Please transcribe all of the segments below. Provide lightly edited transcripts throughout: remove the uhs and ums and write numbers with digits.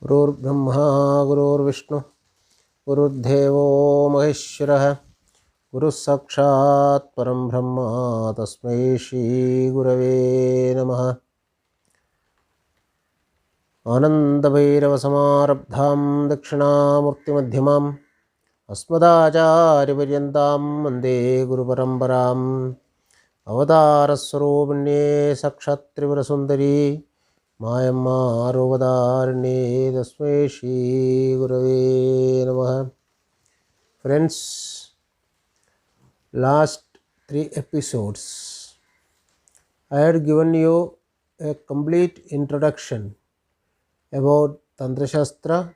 गुरुर्ब्रह्मा गुरुर्विष्णु गुरुर्देवो महेश्वरः गुरुः साक्षात् परं ब्रह्म तस्मै श्रीगुरवे नमः। आनन्दभैरवसमारब्धां दक्षिणामूर्तिमध्यमाम् अस्मदाचार्यपर्यन्तां वन्दे गुरुपरम्पराम्। अवतारस्वरूपिण्ये साक्षात् त्रिपुरसुन्दरी मायम्मा रूपधारिण्ये तस्मै श्रीगुरवे नमः। Friends, last 3 episodes I had given you a complete introduction about Tantra Shastra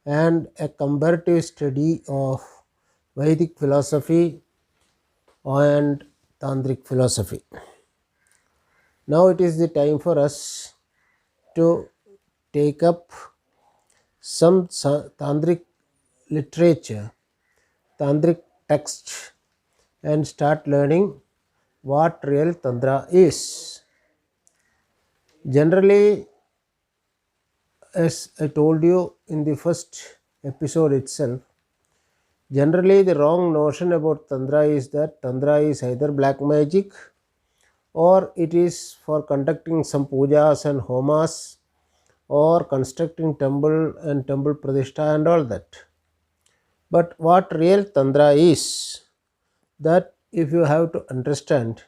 and a comparative study of Vedic philosophy and Tantric philosophy. Now it is the time for us to take up some Tantric literature, Tantric texts, and start learning what real Tantra is. Generally, as I told you in the first episode itself, generally the wrong notion about Tantra is that Tantra is either black magic or it is for conducting some pujas and homas or constructing temple and temple pradishta and all that. But what real Tantra is, that if you have to understand,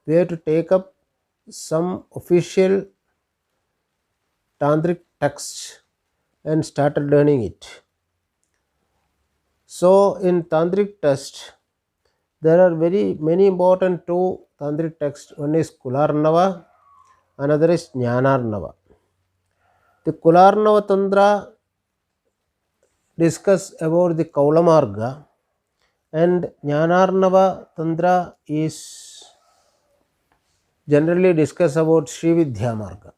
we have to take up some official tantric texts and started learning it. So in tantric text there are very many important two tantric texts. One is Kularnava, another is Jnanarnava. The Kularnava Tantra discuss about the Kaula Marga and Jnanarnava Tantra is generally discuss about Sri Vidya Marga.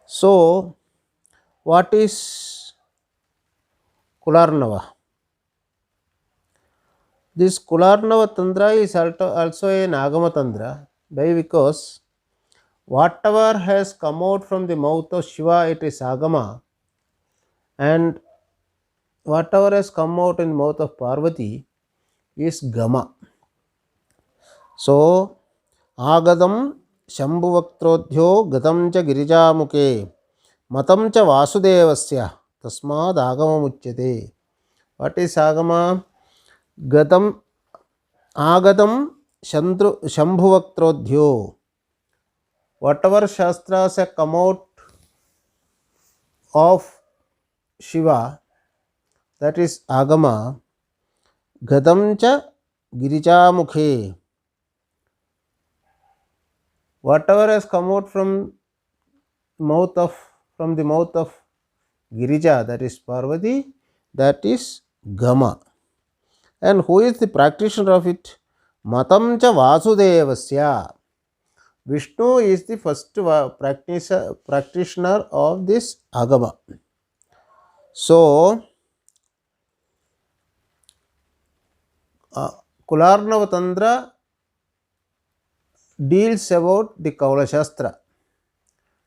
So what is Kularnava? This Kularnava Tantra is also an Agama Tantra. Why? Because whatever has come out from the mouth of Shiva, it is Agama, and whatever has come out in the mouth of Parvati is Gama. So, Agadam Shambhuvaktrodhyo Gatam cha Girijamuke Matam cha Vasudevasya Tasmad Agama Muchyate. What is Agama? Gatam Agadam Shambhuvaktrodhyo. Whatever Shastras have come out of Shiva, that is Agama. Gadam cha Girijamukhe. Whatever has come out from the mouth of Girija, that is Parvati, that is Gama. And who is the practitioner of it? Matam cha Vasudevasya. Vishnu is the first practitioner of this Agama. So, Kularnava Tantra deals about the Kaula Shastra.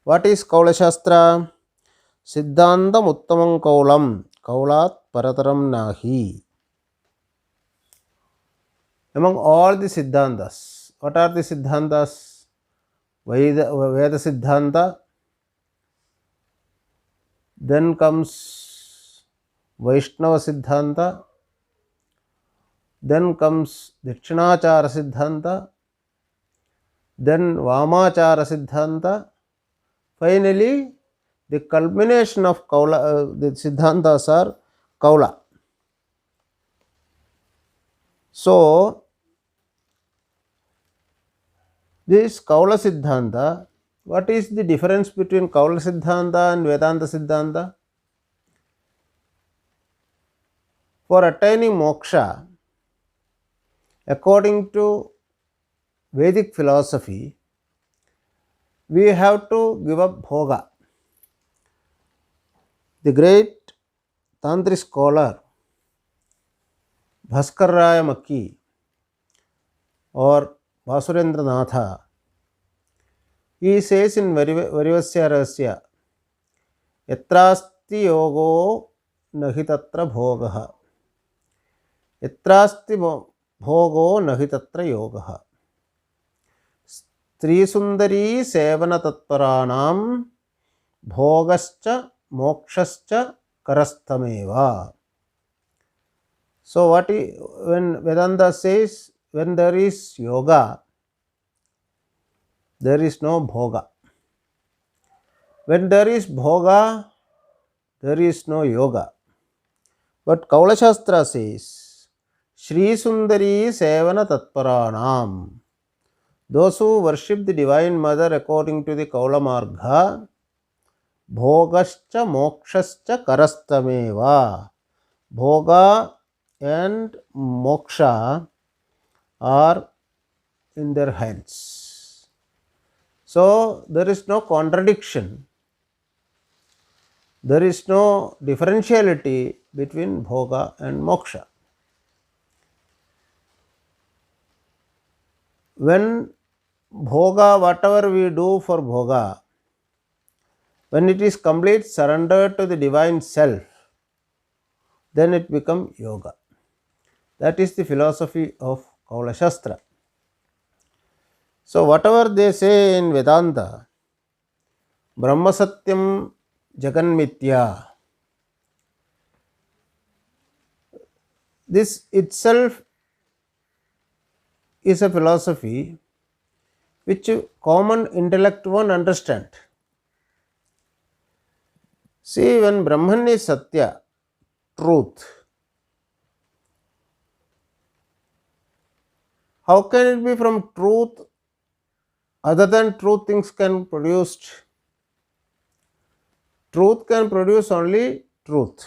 What is Kaula Shastra? Siddhantam Uttamam Kaulam Kaulat Parataram Nahi. Among all the Siddhantas, what are the Siddhantas? Veda Siddhanta, then comes Vaishnava Siddhanta, then comes Dakshinachara Siddhanta, then Vamachara Siddhanta. Finally, the culmination of Kaula, the Siddhantas are Kaula. So, this Kaula Siddhanta, what is the difference between Kaula Siddhanta and Vedanta Siddhanta? For attaining moksha, according to Vedic philosophy, we have to give up bhoga. The great Tantric scholar Bhaskar Raya Makki or Vasurendra Natha, he says in Varivasya Rahasya यत्रास्ति योगो न हि तत्र भोगः, यत्रास्ति भोगो न हि तत्र योगः। स्त्रीसुन्दरी सेवनतत्पराणां भोगश्च मोक्षश्च करस्थमेव. So when Vedanta says when there is yoga, there is no bhoga. When there is bhoga, there is no yoga. But Kaula Shastra says, Shri Sundari Sevana Tatparanam. Those who worship the Divine Mother according to the Kaula Marga, Bhogascha Mokshascha Karastameva. Bhoga and moksha are in their hands. So there is no contradiction, there is no differentiality between bhoga and moksha. When bhoga, whatever we do for bhoga, when it is complete surrender to the divine self, then it becomes yoga. That is the philosophy of Kaula Shastra. So whatever they say in Vedanta, Brahma Satyam Jagan Mithya, this itself is a philosophy which common intellect won't understand. See, when Brahman is Satya, truth, how can it be from truth other than truth things can produce? Truth can produce only truth.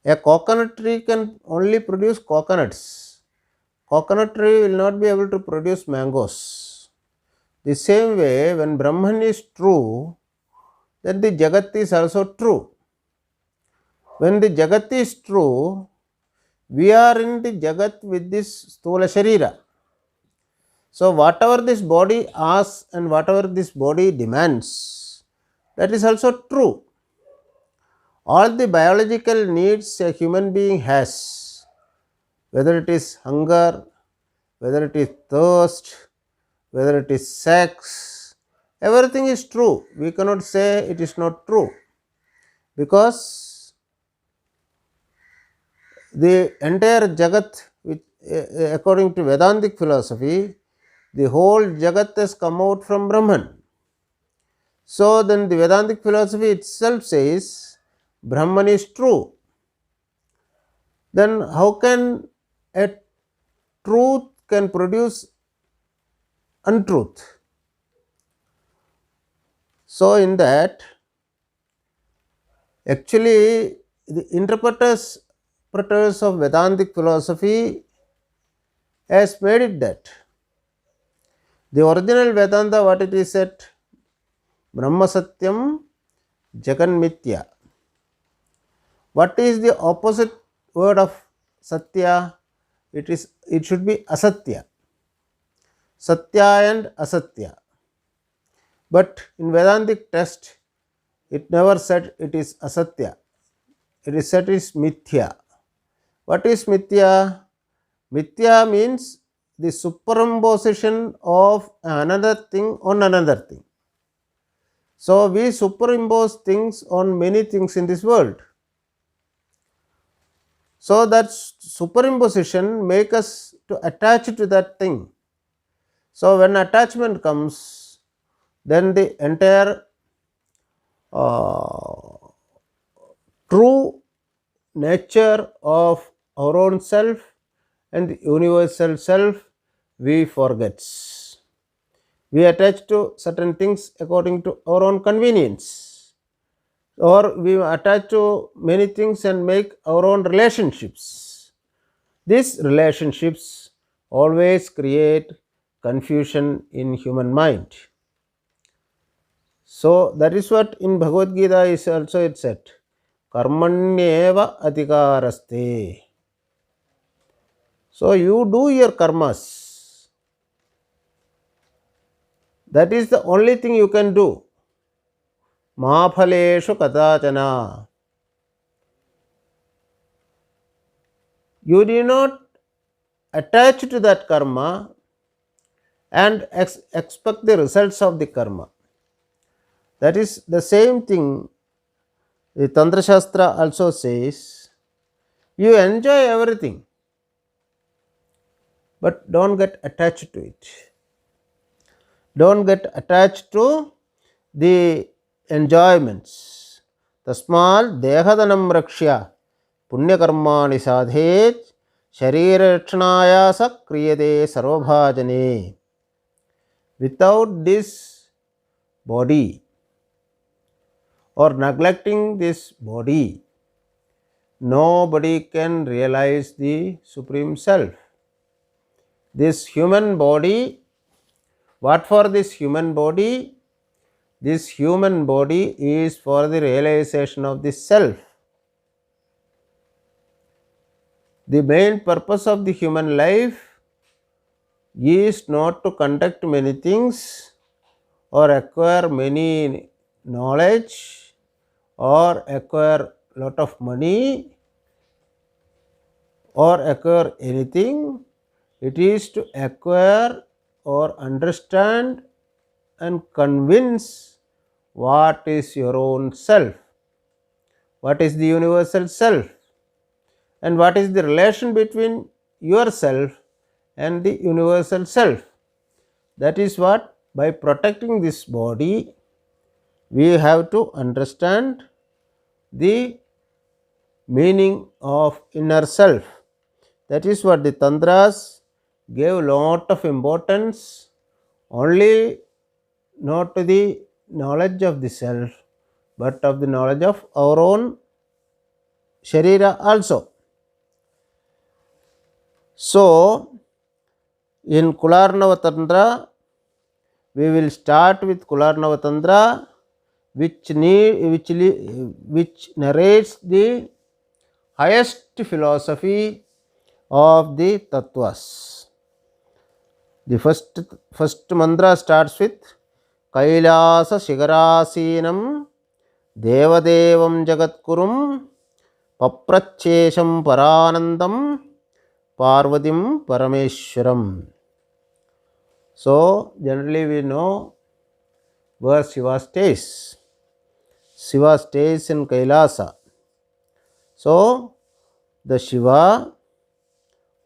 A coconut tree can only produce coconuts. Coconut tree will not be able to produce mangoes. The same way, when Brahman is true, then the Jagat is also true. When the Jagat is true, we are in the Jagat with this Stula Sharira. So whatever this body asks and whatever this body demands, that is also true. All the biological needs a human being has, whether it is hunger, whether it is thirst, whether it is sex, everything is true. We cannot say it is not true, because the entire Jagat, which, according to Vedantic philosophy, the whole Jagat has come out from Brahman. So then the Vedantic philosophy itself says Brahman is true. Then how can a truth can produce untruth? So in that, actually the interpreters of Vedantic philosophy has made it that. The original Vedanta, what it is said, Brahma Satyam Jagan Mithya. What is the opposite word of Satya? It should be Asatya. Satya and Asatya. But in Vedantic text, it never said it is Asatya. It is said it is Mithya. What is Mithya? Mithya means the superimposition of another thing on another thing. So we superimpose things on many things in this world. So that superimposition makes us to attach to that thing. So when attachment comes, then the entire true nature of our own self and the universal self we forget. We attach to certain things according to our own convenience, or we attach to many things and make our own relationships. These relationships always create confusion in human mind. So that is what in Bhagavad Gita is also it said, Karmanyeva adhikaraste. So you do your karmas. That is the only thing you can do. मा फलेषु कदाचन. You do not attach to that karma and expect the results of the karma. That is the same thing the Tantra Shastra also says. You enjoy everything, but don't get attached to it. Don't get attached to the enjoyments. Tasmal dehadanam rakshya पुण्यकर्माणि साधेत शरीर रक्षणाय स क्रियते सर्वभाजने. Without this body or neglecting this body, nobody can realize the Supreme Self. This human body, what for this human body? This human body is for the realization of the Self. The main purpose of the human life is not to conduct many things or acquire many knowledge or acquire lot of money or acquire anything. It is to acquire or understand and convince what is your own self, what is the universal self, and what is the relation between yourself and the universal self. That is what, by protecting this body, we have to understand the meaning of inner self. That is what the Tantras gave a lot of importance, only not to the knowledge of the self, but of the knowledge of our own Sharira also. So, in Kularnava Tantra, we will start with Kularnava Tantra, which narrates the highest philosophy of the Tattvas. The first mantra starts with Kailasa Shigarasinam Devadevam Jagatkurum Paprachesham Paranandam Parvatim Parameshwaram. So, generally we know where Shiva stays. Shiva stays in Kailasa. So, the Shiva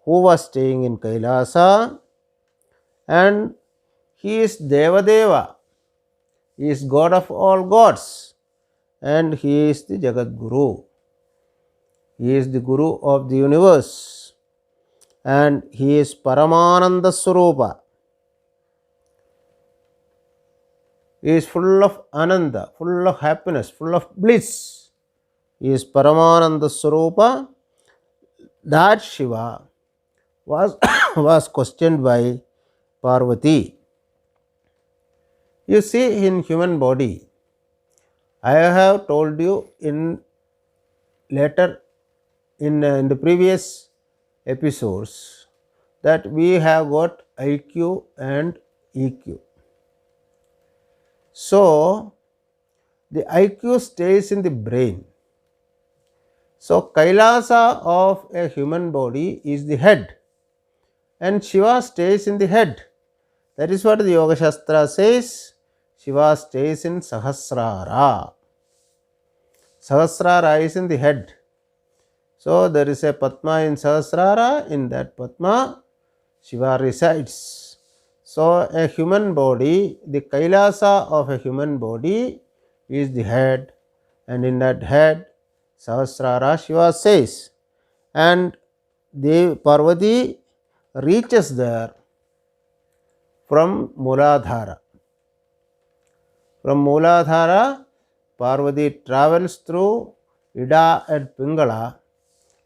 who was staying in Kailasa, and he is Devadeva, he is God of all gods, and he is the Jagat Guru. He is the Guru of the universe, and he is Paramananda Swarupa. He is full of Ananda, full of happiness, full of bliss. He is Paramananda Swarupa. That Shiva was questioned by Parvati. You see, in human body, I have told you in the previous episodes that we have got IQ and EQ. So, the IQ stays in the brain. So, Kailasa of a human body is the head, and Shiva stays in the head. That is what the Yoga Shastra says. Shiva stays in Sahasrara. Sahasrara is in the head. So, there is a Padma in Sahasrara. In that Padma, Shiva resides. So, a human body, the Kailasa of a human body is the head, and in that head, Sahasrara Shiva says. And the Parvati reaches there from Mooladhara. From Mooladhara, Parvati travels through Ida and Pingala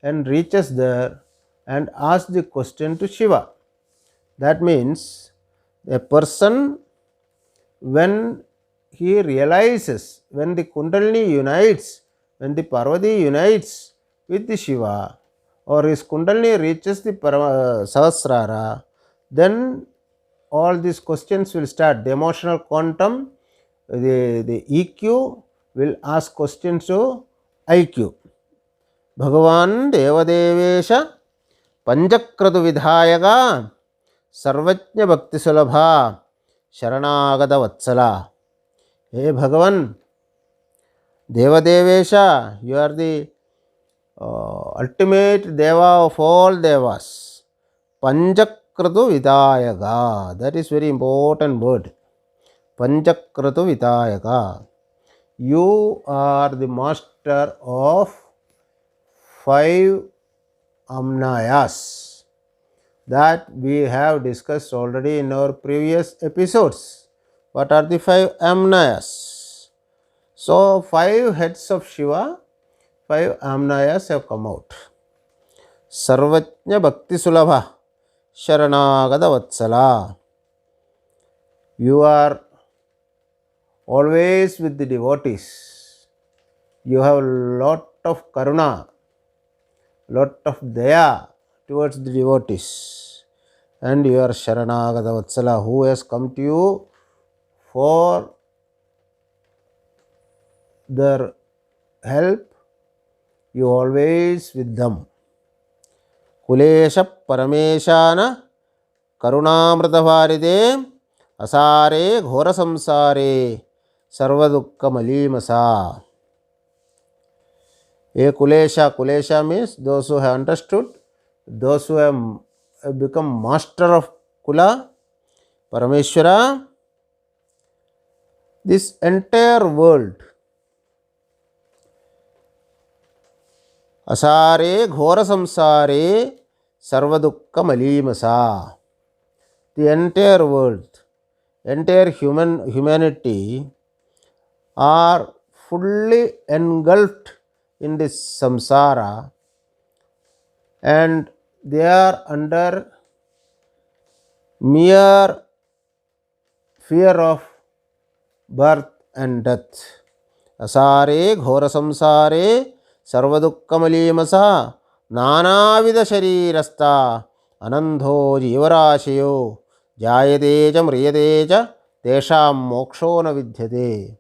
and reaches there and asks the question to Shiva. That means a person, when he realizes, when the Kundalini unites, when the Parvati unites with the Shiva, or his Kundalini reaches the Sahasrara, then all these questions will start. The emotional quantum, the EQ, will ask questions to IQ. Bhagavan Devadevesh Panchakratu Vidhayaga Sarvajna Bhakti Sulabha Sharanagada Vatsala. Hey Bhagavan Devadevesha, you are the ultimate Deva of all Devas. Panchakratu Vidayaga, that is very important word. Panchakratu Vidayaga. You are the master of 5 amnayas that we have discussed already in our previous episodes. What are the 5 amnayas? So, 5 heads of Shiva, 5 amnayas have come out. Sarvajna Bhakti Sulabha Sharanagada Vatsala. You are always with the devotees. You have lot of karuna, lot of daya towards the devotees. And you are Sharanagada Vatsala, who has come to you for their help. You always with them. Kulesha Parameshana Karunamritavaride Asare Ghora Samsare Sarvadukka Malimasa. Kulesha means those who have understood, those who have become master of Kula, Parameshwara. This entire world, Asare Ghora Samsare Sarvadukka Malimasa. The entire world, entire humanity are fully engulfed in this samsara, and they are under mere fear of birth and death. Asare ghora samsare sarvadukka malimasa nanavida sharirasta anandho jivarashayo jayadeja mriyadeja tesham moksho na vidyate.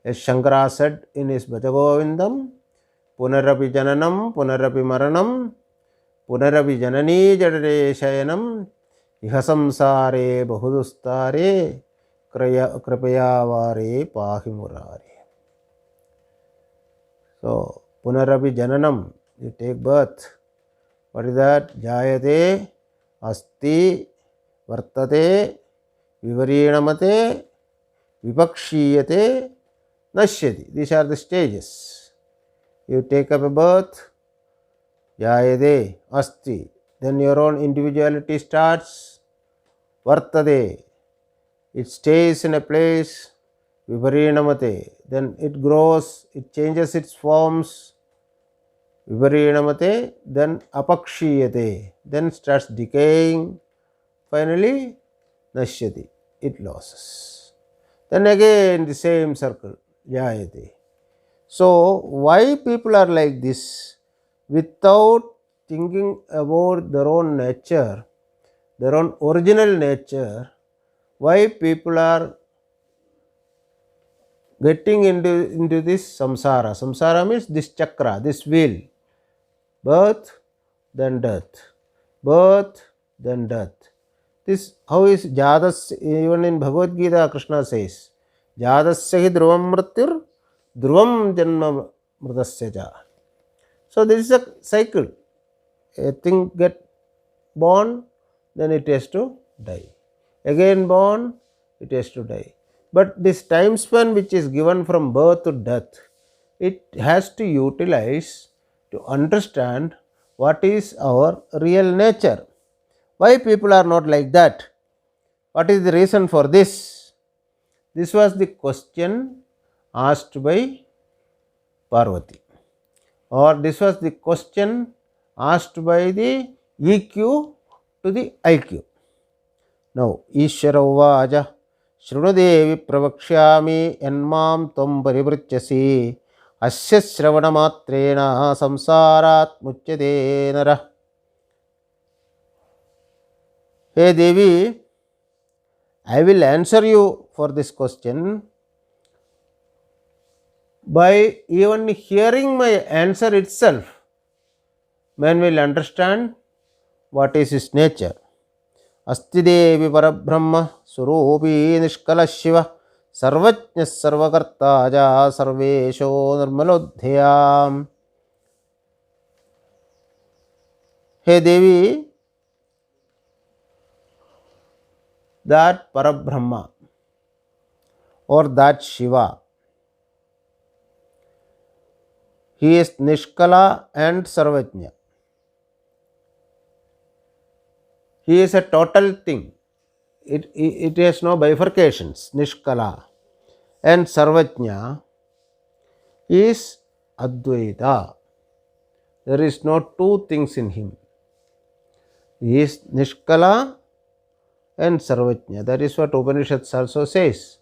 As Shankara said in his Bhajagovindam, Punarapi Jananam, Punarapi Maranam, Punarapi Janani Jadare Shayanam, Ihasamsare Bahudustare, Kripayavare Pahimurare. So, Punarapi Jananam, you take birth. What is that? Jayate, Asti, Vartate, Vivarinamate, Vipakshiyate, Nashyati. These are the stages. You take up a birth, Jayade, Asti. Then your own individuality starts, Vartade. It stays in a place, Viparinamate. Then it grows, it changes its forms, Viparinamate. Then Apakshiyate. Then starts decaying. Finally, Nashyati. It loses. Then again the same circle, Jayate. So, why people are like this? Without thinking about their own nature, their own original nature, why people are getting into this samsara? Samsara means this chakra, this wheel. Birth, then death. Birth, then death. This, how is Jadas, even in Bhagavad Gita, Krishna says, Jadasya hi dhruvam mrityur, dhruvam janma mridasya ja. So, this is a cycle. A thing get born, then it has to die. Again born, it has to die. But this time span which is given from birth to death, it has to utilize to understand what is our real nature. Why people are not like that? What is the reason for this? This was the question asked by Parvati, or this was the question asked by the EQ to the IQ. Now, Ishvara Uvaja Shrunadevi Pravakshami Yanmam Tvam Parivrityasi Asya Shravana Matrena Samsarat Muchyate Nara. Hey Devi, I will answer you for this question. By even hearing my answer itself, man will understand what is his nature. Asti Devi Parabrahma Surupi Nishkala Shiva Sarvajna Sarvakartaja Sarvesho Nirmalodhyam. Hey Devi, that Parabrahma or that Shiva, he is Nishkala and Sarvajna. He is a total thing. It has no bifurcations. Nishkala and Sarvajna is Advaita. There is no two things in him. He is Nishkala and Sarvajna. That is what Upanishads also says.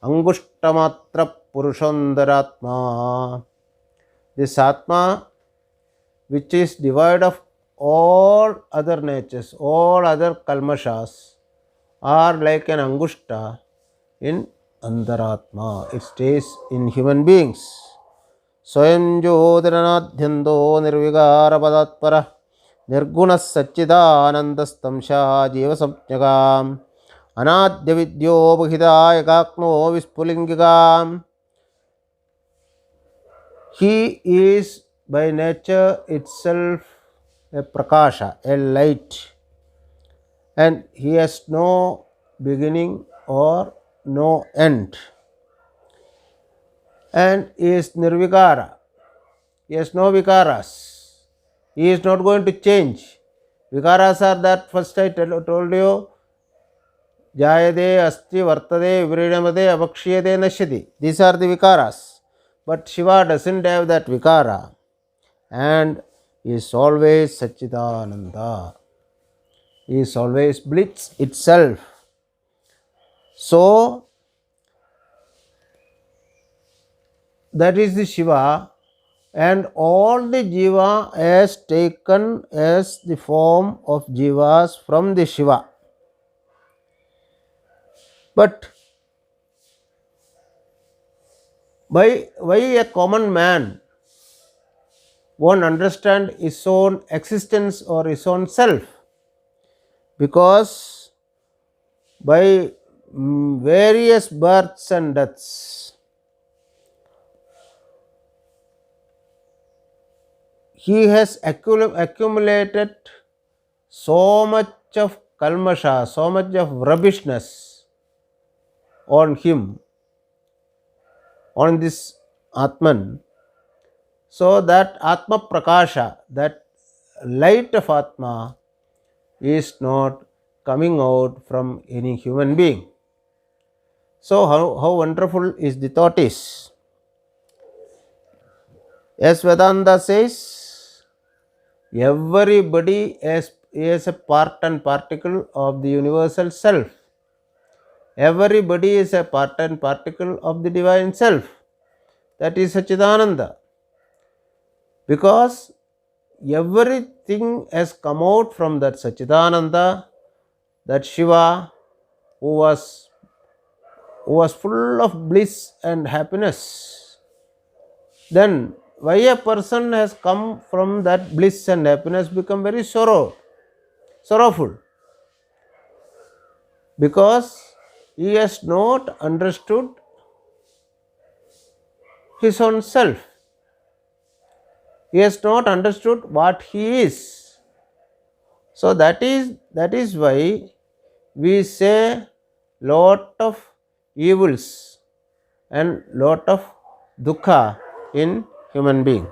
Angushtamatra Purushandaratma. This Atma, which is devoid of all other natures, all other kalmashas, are like an Angushta in Andaratma. It stays in human beings. Swayam Jyotiranadhyando Nirvigara Padatpara Nirgunas Satchidanandastamsha Jiva Samjagam Anadya Vidyo Bhidaya Kakno Vispulingigam. He is by nature itself a prakasha, a light, and he has no beginning or no end. And he is nirvikara. He has no vikaras. He is not going to change. Vikaras are that first I told you. Jayade, asti, vartade, vibridamade, abakshiyade, nashyati. These are the vikaras. But Shiva doesn't have that vikara. And he is always Satchidananda. He is always bliss itself. So, that is the Shiva, and all the Jiva is taken as the form of Jivas from the Shiva. But why a common man won't understand his own existence or his own self? Because by various births and deaths, he has accumulated so much of kalmasha, so much of rubbishness on him, on this Atman. So that Atma Prakasha, that light of Atma, is not coming out from any human being. So how wonderful is the thought is. As Vedanta says, everybody is a part and particle of the universal self. Everybody is a part and particle of the divine self. That is Satchidananda. Because everything has come out from that Satchidananda, that Shiva, who was full of bliss and happiness. Then why a person has come from that bliss and happiness become very sorrowful? Because he has not understood his own self. He has not understood what he is. So that is why we say lot of evils and lot of dukkha in human being.